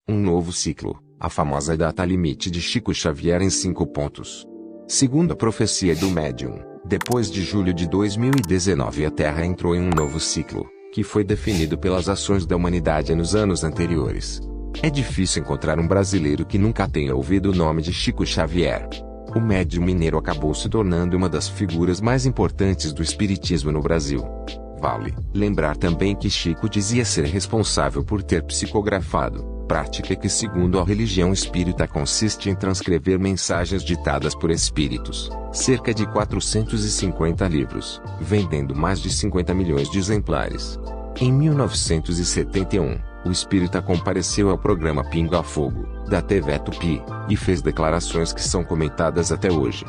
Um novo ciclo, a famosa data limite de Chico Xavier em 5 pontos. Segundo a profecia do médium, depois de julho de 2019 a Terra entrou em um novo ciclo, que foi definido pelas ações da humanidade nos anos anteriores. É difícil encontrar um brasileiro que nunca tenha ouvido o nome de Chico Xavier. O médium mineiro acabou se tornando uma das figuras mais importantes do espiritismo no Brasil. Vale lembrar também que Chico dizia ser responsável por ter psicografado, prática que segundo a religião espírita consiste em transcrever mensagens ditadas por espíritos, cerca de 450 livros, vendendo mais de 50 milhões de exemplares. Em 1971, o espírita compareceu ao programa Pinga Fogo, da TV Tupi, e fez declarações que são comentadas até hoje.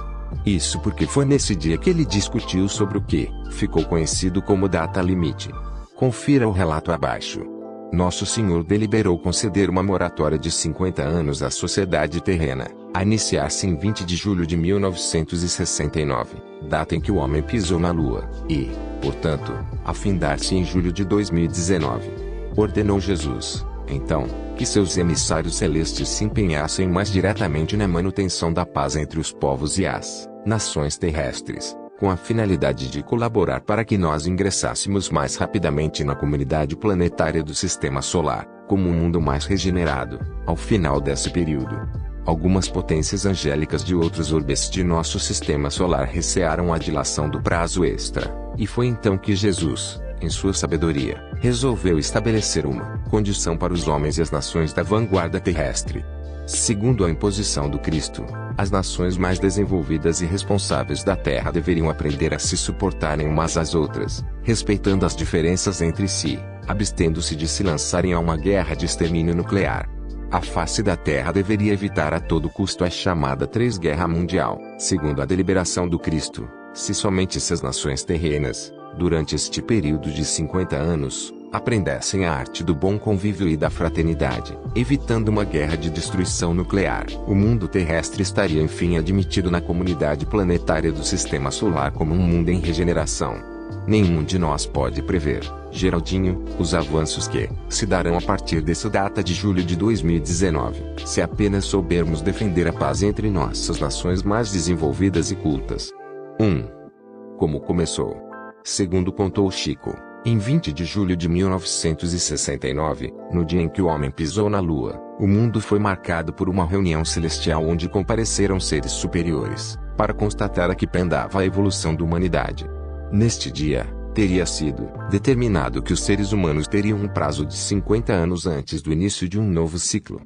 Isso porque foi nesse dia que ele discutiu sobre o que ficou conhecido como data limite. Confira o relato abaixo. Nosso Senhor deliberou conceder uma moratória de 50 anos à sociedade terrena, a iniciar-se em 20 de julho de 1969, data em que o homem pisou na Lua, e, portanto, a findar-se em julho de 2019. Ordenou Jesus, então, que seus emissários celestes se empenhassem mais diretamente na manutenção da paz entre os povos e as nações terrestres, com a finalidade de colaborar para que nós ingressássemos mais rapidamente na comunidade planetária do Sistema Solar, como um mundo mais regenerado, ao final desse período. Algumas potências angélicas de outros orbes de nosso Sistema Solar recearam a dilação do prazo extra, e foi então que Jesus, em sua sabedoria, resolveu estabelecer uma condição para os homens e as nações da vanguarda terrestre. Segundo a imposição do Cristo, as nações mais desenvolvidas e responsáveis da Terra deveriam aprender a se suportarem umas às outras, respeitando as diferenças entre si, abstendo-se de se lançarem a uma guerra de extermínio nuclear. A face da Terra deveria evitar a todo custo a chamada Três Guerra Mundial, segundo a deliberação do Cristo, se somente essas nações terrenas, durante este período de 50 anos, aprendessem a arte do bom convívio e da fraternidade, evitando uma guerra de destruição nuclear, o mundo terrestre estaria enfim admitido na comunidade planetária do Sistema Solar como um mundo em regeneração. Nenhum de nós pode prever, Geraldinho, os avanços que se darão a partir dessa data de julho de 2019, se apenas soubermos defender a paz entre nossas nações mais desenvolvidas e cultas. 1. Como começou? Segundo contou Chico, em 20 de julho de 1969, no dia em que o homem pisou na Lua, o mundo foi marcado por uma reunião celestial onde compareceram seres superiores, para constatar a que pendava a evolução da humanidade. Neste dia, teria sido determinado que os seres humanos teriam um prazo de 50 anos antes do início de um novo ciclo.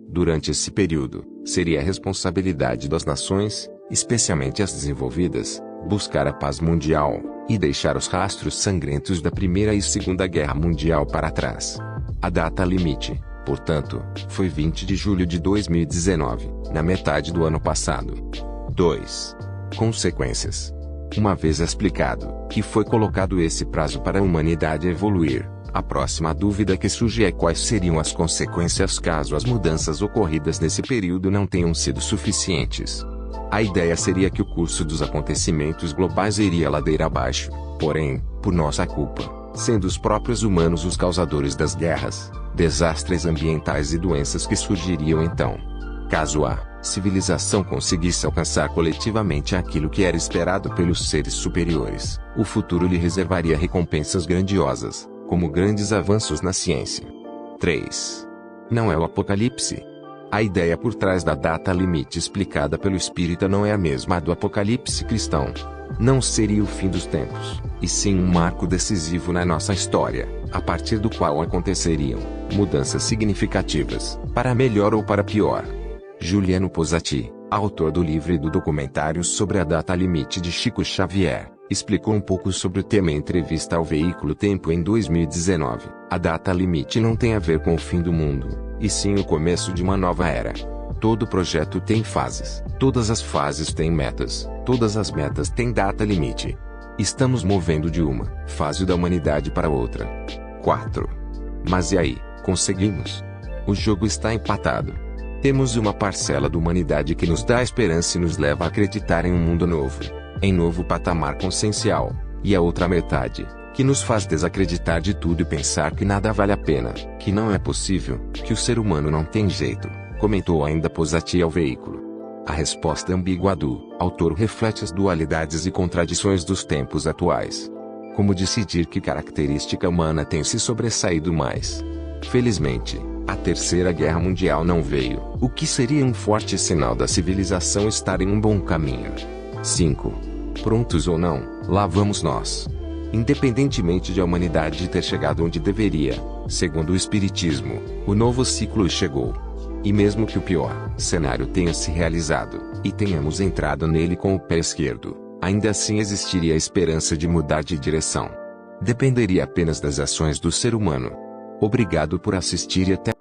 Durante esse período, seria a responsabilidade das nações, especialmente as desenvolvidas, buscar a paz mundial, e deixar os rastros sangrentos da Primeira e Segunda Guerra Mundial para trás. A data limite, portanto, foi 20 de julho de 2019, na metade do ano passado. 2. Consequências. Uma vez explicado que foi colocado esse prazo para a humanidade evoluir, a próxima dúvida que surge é quais seriam as consequências caso as mudanças ocorridas nesse período não tenham sido suficientes. A ideia seria que o curso dos acontecimentos globais iria ladeira abaixo, porém, por nossa culpa, sendo os próprios humanos os causadores das guerras, desastres ambientais e doenças que surgiriam então. Caso a civilização conseguisse alcançar coletivamente aquilo que era esperado pelos seres superiores, o futuro lhe reservaria recompensas grandiosas, como grandes avanços na ciência. 3. Não é o Apocalipse. A ideia por trás da data limite explicada pelo espírita não é a mesma do Apocalipse cristão. Não seria o fim dos tempos, e sim um marco decisivo na nossa história, a partir do qual aconteceriam mudanças significativas, para melhor ou para pior. Juliano Posati, autor do livro e do documentário sobre a data limite de Chico Xavier, explicou um pouco sobre o tema em entrevista ao veículo Tempo em 2019. A data limite não tem a ver com o fim do mundo, e sim o começo de uma nova era. Todo projeto tem fases, todas as fases têm metas, todas as metas têm data limite. Estamos movendo de uma fase da humanidade para outra. 4. Mas e aí, conseguimos? O jogo está empatado. Temos uma parcela da humanidade que nos dá esperança e nos leva a acreditar em um mundo novo, em novo patamar consciencial, e a outra metade, que nos faz desacreditar de tudo e pensar que nada vale a pena, que não é possível, que o ser humano não tem jeito, comentou ainda Posati ao veículo. A resposta ambígua do autor reflete as dualidades e contradições dos tempos atuais. Como decidir que característica humana tem se sobressaído mais? Felizmente, a Terceira Guerra Mundial não veio, o que seria um forte sinal da civilização estar em um bom caminho. 5. Prontos ou não, lá vamos nós. Independentemente de a humanidade ter chegado onde deveria, segundo o Espiritismo, o novo ciclo chegou. E mesmo que o pior cenário tenha se realizado, e tenhamos entrado nele com o pé esquerdo, ainda assim existiria a esperança de mudar de direção. Dependeria apenas das ações do ser humano. Obrigado por assistir e até